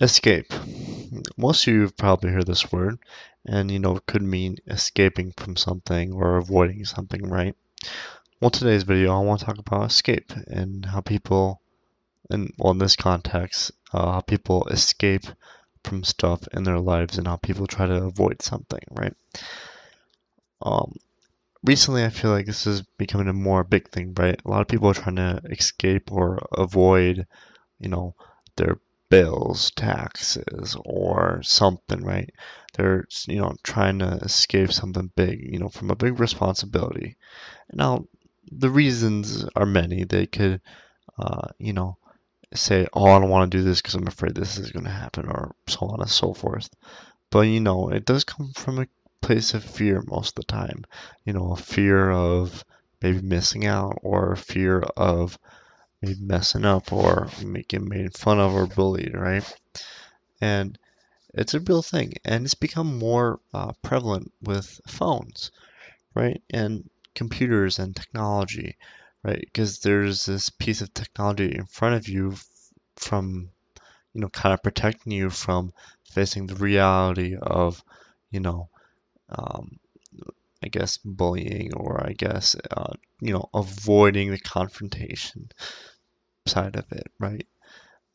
Escape. Most of you have probably heard this word, and it could mean escaping from something or avoiding something, right? Well, today's video, I want to talk about escape and how people, in this context, how people escape from stuff in their lives and how people try to avoid something, right? Um, Recently, I feel like this is becoming a more big thing, right? A lot of people are trying to escape or avoid you know, their bills, taxes, or something, right? They're, trying to escape something big, from a big responsibility. Now, the reasons are many. They could, say, oh, I don't want to do this because I'm afraid this is going to happen, or so on and so forth. But, it does come from a place of fear most of the time. A fear of maybe missing out, or a fear of maybe messing up or getting made fun of or bullied, right? And it's a real thing, and it's become more prevalent with phones, right? And computers and technology, right? Because there's this piece of technology in front of you from, kind of protecting you from facing the reality of, you know, um, I guess bullying or I guess, avoiding the confrontation side of it, right?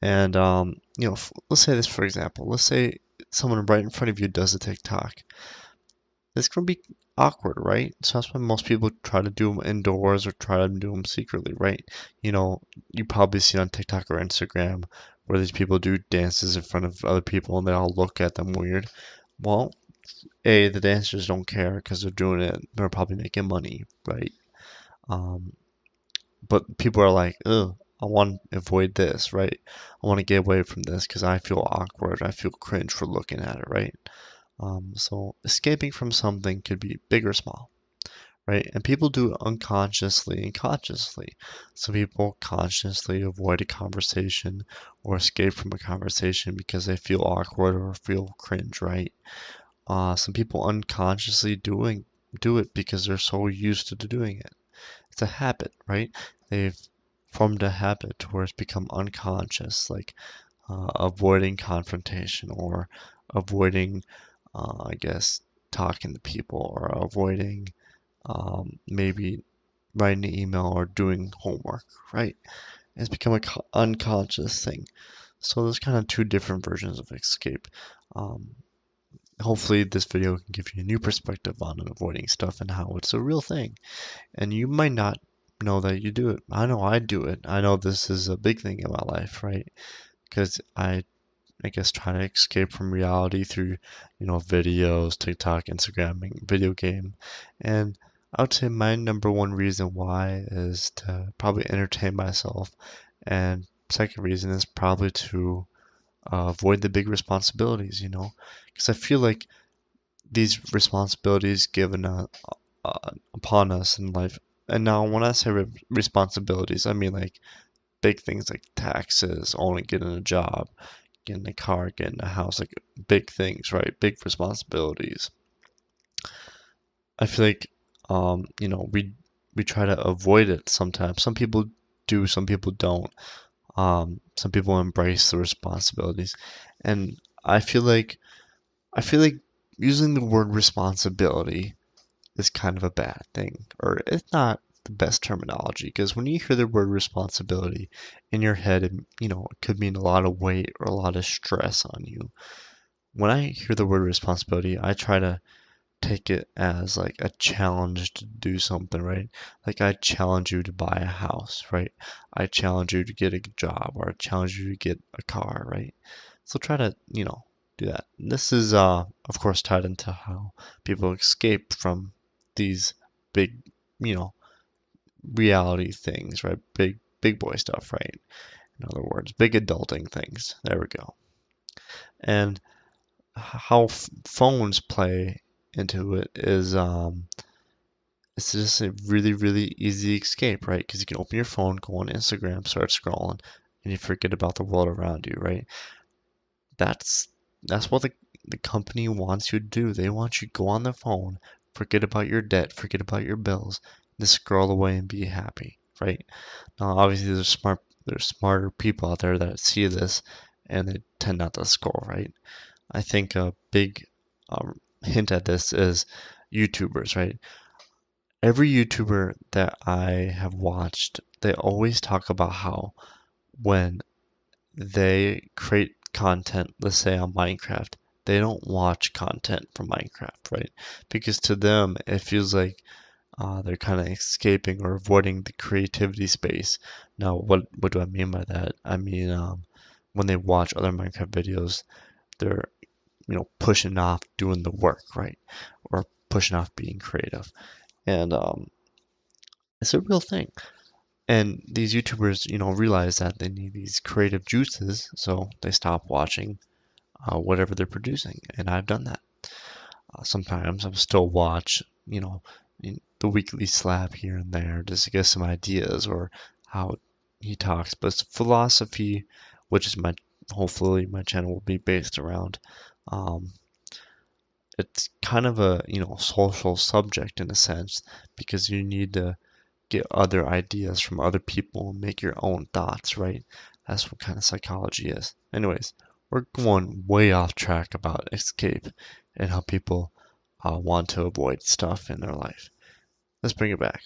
And let's say this for example. Let's say someone right in front of you does a TikTok. It's gonna be awkward, right? So that's why most people try to do them indoors or try to do them secretly, right? You probably see on TikTok or Instagram where these people do dances in front of other people and they all look at them weird. Well, the dancers don't care because they're doing it. They're probably making money, right? Um, but people are like, ugh, I want to avoid this, right? I want to get away from this because I feel awkward. I feel cringe for looking at it, right? So escaping from something could be big or small, right? And people do it unconsciously and consciously. Some people consciously avoid a conversation or escape from a conversation because they feel awkward or feel cringe, right? Some people unconsciously do it because they're so used to doing it. It's a habit, right? They've formed a habit to where it's become unconscious, like avoiding confrontation or avoiding, I guess, talking to people or avoiding maybe writing an email or doing homework, right? It's become an unconscious thing. So there's kind of two different versions of escape. Um, Hopefully this video can give you a new perspective on avoiding stuff and how it's a real thing. And you might not know that you do it. I know I do it. I know this is a big thing in my life, right? Because I guess trying to escape from reality through, videos, TikTok, Instagram, video game. And I would say my number one reason why is to probably entertain myself. And second reason is probably to avoid the big responsibilities, because I feel like these responsibilities given upon us in life. And now, when I say responsibilities, I mean like big things like taxes, only getting a job, getting a car, getting a house, like big things, right? Big responsibilities. I feel like, we try to avoid it sometimes. Some people do, some people don't. Some people embrace the responsibilities, and I feel like using the word responsibility is kind of a bad thing, or it's not the best terminology, because when you hear the word responsibility in your head, it could mean a lot of weight or a lot of stress on you. When I hear the word responsibility, I try to take it as like a challenge to do something, right? Like I challenge you to buy a house, right? I challenge you to get a job, or I challenge you to get a car, right? So try to, do that. This is, of course, tied into how people escape from these big, you know, reality things, right? Big boy stuff, right? In other words, big adulting things. There we go. And how phones play into it is, it's just a really, really easy escape, right? Because you can open your phone, go on Instagram, start scrolling, and you forget about the world around you, right? That's that's what the company wants you to do. They want you to go on the phone, forget about your debt, forget about your bills, just scroll away and be happy, right? Now, obviously, there's smarter people out there that see this, and they tend not to scroll, right? I think a big hint at this is YouTubers, right? Every YouTuber that I have watched, they always talk about how when they create content, let's say on Minecraft, they don't watch content from Minecraft, right? Because to them, it feels like they're kind of escaping or avoiding the creativity space. Now, what do I mean by that? I mean, when they watch other Minecraft videos, they're pushing off doing the work, right? Or pushing off being creative, and it's a real thing. And these YouTubers, realize that they need these creative juices, so they stop watching whatever they're producing. And I've done that. Sometimes I'll still watch, the weekly slap here and there just to get some ideas or how he talks. But philosophy, which is hopefully my channel will be based around, um, it's kind of a, social subject in a sense because you need to get other ideas from other people and make your own thoughts, right? That's what kind of psychology is. Anyways, we're going way off track about escape and how people want to avoid stuff in their life. Let's bring it back.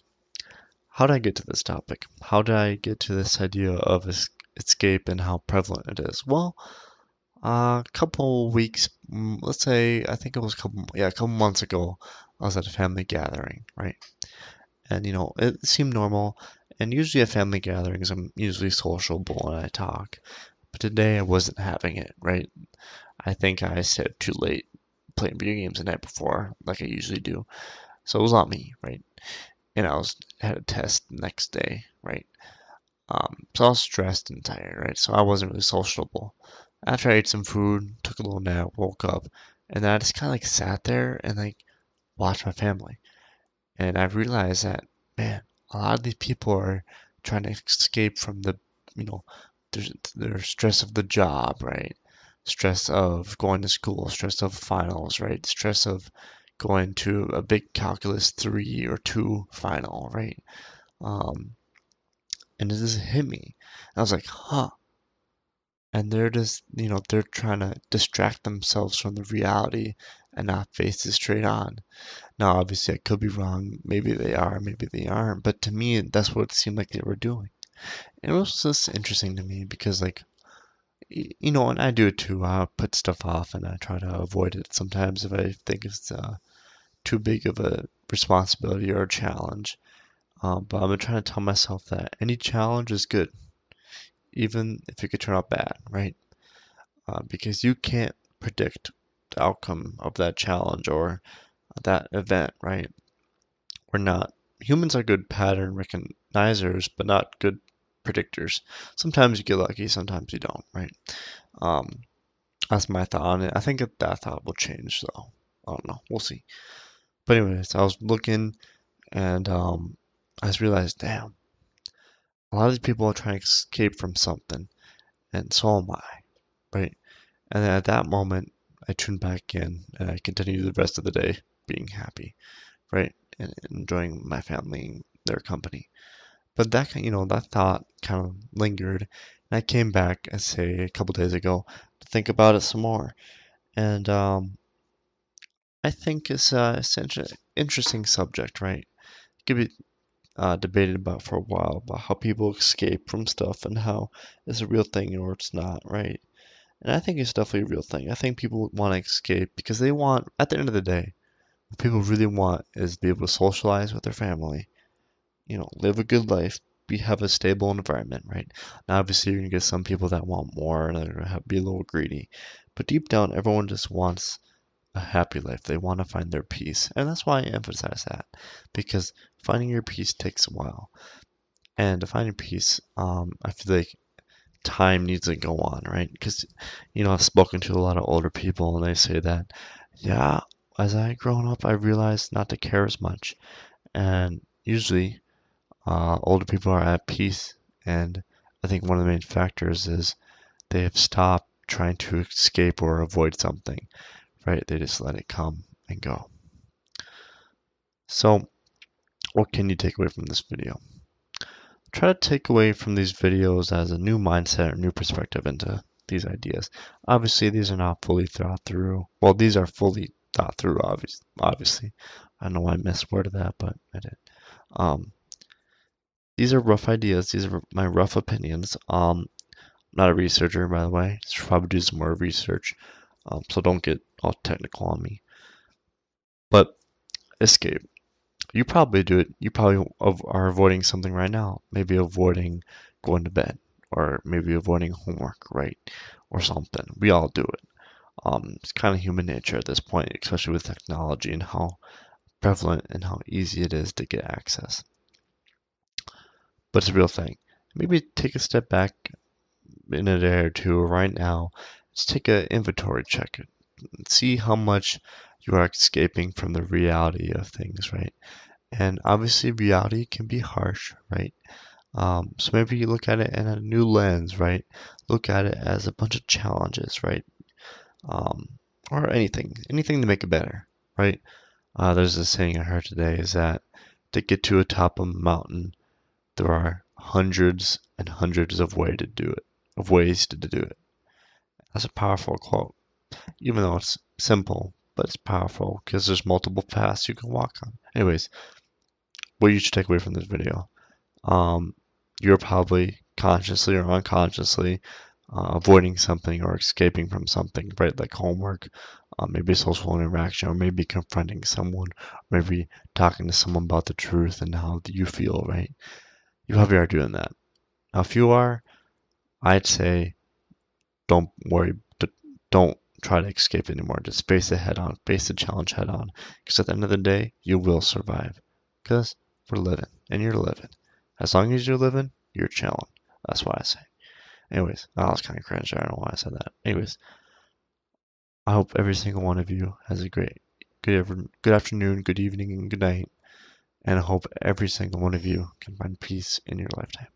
How did I get to this topic? How did I get to this idea of escape and how prevalent it is? Well, a couple weeks, let's say, I think it was a couple months ago, I was at a family gathering, right? And it seemed normal. And usually at family gatherings, I'm usually sociable and I talk. But today I wasn't having it, right? I think I stayed up too late playing video games the night before, like I usually do. So it was on me, right? And had a test the next day, right? So I was stressed and tired, right? So I wasn't really sociable. After I ate some food, took a little nap, woke up, and then I just kind of like sat there and like watched my family. And I've realized that, man, a lot of these people are trying to escape from you know, their stress of the job, right? Stress of going to school, stress of finals, right? Stress of going to a big calculus 3 or 2 final, right? Um, and it just hit me. I was like, huh. And they're just, they're trying to distract themselves from the reality and not face it straight on. Now, obviously, I could be wrong. Maybe they are, maybe they aren't. But to me, that's what it seemed like they were doing. And it was just interesting to me because, like, and I do it too. I put stuff off and I try to avoid it sometimes if I think it's too big of a responsibility or a challenge. But I'm trying to tell myself that any challenge is good, even if it could turn out bad, right? Because you can't predict the outcome of that challenge or that event, right? We're not. Humans are good pattern recognizers, but not good predictors. Sometimes you get lucky, sometimes you don't, right? Um, that's my thought on it. I think that thought will change, though. I don't know. We'll see. But anyways, I was looking and I just realized, damn, a lot of these people are trying to escape from something, and so am I, right? And then at that moment, I tuned back in and I continued the rest of the day being happy, right? And enjoying my family and their company. But that thought kind of lingered, and I came back, I say, a couple days ago to think about it some more. And I think it's an interesting subject, right? It could be debated about for a while about how people escape from stuff and how it's a real thing or it's not, right? And I think it's definitely a real thing. I think people want to escape because they want, at the end of the day, what people really want is to be able to socialize with their family, live a good life, have a stable environment, right? Now, obviously, you're gonna get some people that want more and they're gonna be a little greedy, but deep down, everyone just wants a happy life. They want to find their peace, and that's why I emphasize that because finding your peace takes a while. And to find your peace, I feel like time needs to go on, right? Because I've spoken to a lot of older people, and they say that, yeah, as I grown up, I realized not to care as much, and usually older people are at peace, and I think one of the main factors is they have stopped trying to escape or avoid something, right? They just let it come and go. So, what can you take away from this video? Try to take away from these videos as a new mindset or new perspective into these ideas. Obviously, these are not fully thought through. Well, these are fully thought through, obviously. I don't know why I misworded that, but I did. Um, these are rough ideas. These are my rough opinions. Not a researcher, by the way. Should probably do some more research. So don't get all technical on me. But escape. You probably do it. You probably are avoiding something right now. Maybe avoiding going to bed, or maybe avoiding homework, right? Or something. We all do it. It's kind of human nature at this point, especially with technology and how prevalent and how easy it is to get access. But it's a real thing. Maybe take a step back in a day or two, or right now. Just take an inventory check. See how much you are escaping from the reality of things, right? And obviously, reality can be harsh, right? So maybe you look at it in a new lens, right? Look at it as a bunch of challenges, right? Um, or anything to make it better, right? There's a saying I heard today is that to get to a top of a mountain, there are hundreds and hundreds of ways to do it. That's a powerful quote, even though it's simple, but it's powerful because there's multiple paths you can walk on. Anyways, what you should take away from this video. Um, you're probably consciously or unconsciously avoiding something or escaping from something, right? Like homework, maybe social interaction, or maybe confronting someone, maybe talking to someone about the truth and how you feel, right? You probably are doing that. Now, if you are, I'd say don't worry, don't try to escape anymore. Just face it head on, face the challenge head on. Because at the end of the day, you will survive. Because we're living, and you're living. As long as you're living, you're chilling. That's what I say. Anyways, that was kind of cringe. I don't know why I said that. Anyways, I hope every single one of you has a good afternoon, good evening, and good night. And I hope every single one of you can find peace in your lifetime.